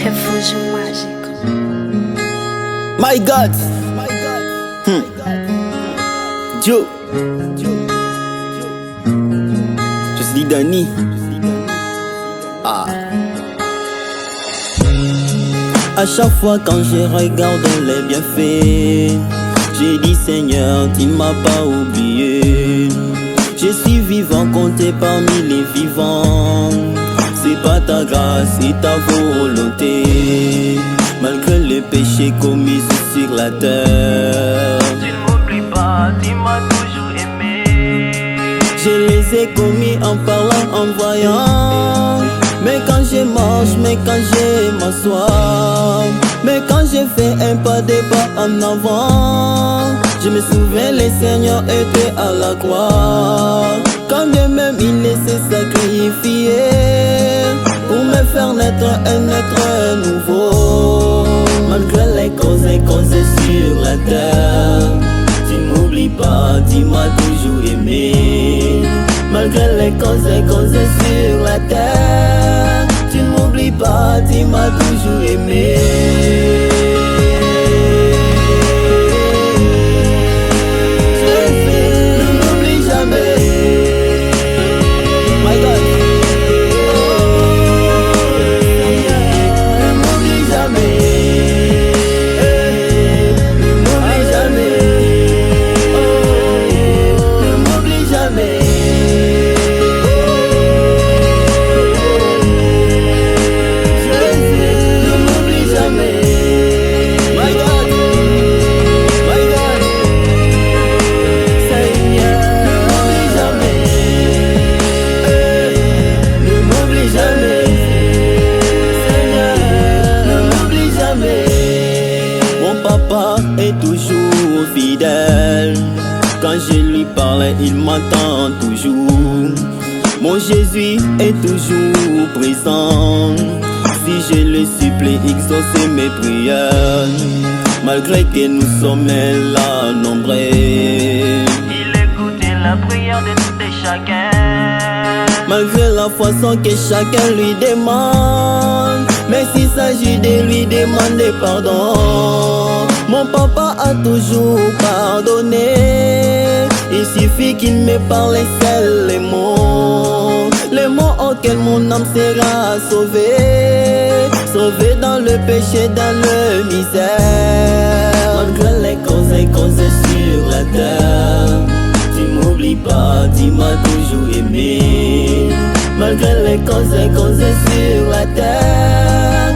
Refúgio mágico. My God. Joe. Je suis Danny. À chaque fois quand je regarde les bienfaits, j'ai dit Seigneur, tu m'as pas oublié. Je suis vivant, compté parmi les vivants. C'est pas ta grâce, c'est ta volonté. Malgré les péchés commis sur la terre, tu ne m'oublies pas, tu m'as toujours aimé. je les ai commis en parlant, en voyant. Mais quand je marche, mais quand je m'assois, mais quand je fais un pas en avant, je me souviens le Seigneur était à la croix. Quand bien même il laissait sacrifier pour me faire naître un être nouveau. Malgré les causes sur la terre, tu ne m'oublies pas, tu m'as toujours aimé. Malgré les causes sur la terre, tu ne m'oublies pas, tu m'as toujours aimé. Ne m'oublie jamais. My God. Ne m'oublie jamais. Ne m'oublie jamais. Ne m'oublie jamais. Est toujours fidèle. Quand je lui parle, il m'entend toujours. Mon Jésus est toujours présent. Si je le supplie, exaucer mes prières. Malgré que nous sommes là nombreux, Il écoutait la prière de tout et chacun. malgré la façon que chacun lui demande. Mais s'il s'agit de lui demander pardon, mon papa a toujours pardonné. Il suffit qu'il me parle seul les mots auxquels mon âme sera sauvée. Sauvée dans le péché, dans le misère. Malgré les causes sur la terre, tu m'oublies pas, tu m'as toujours aimé. Malgré les causes sur la terre,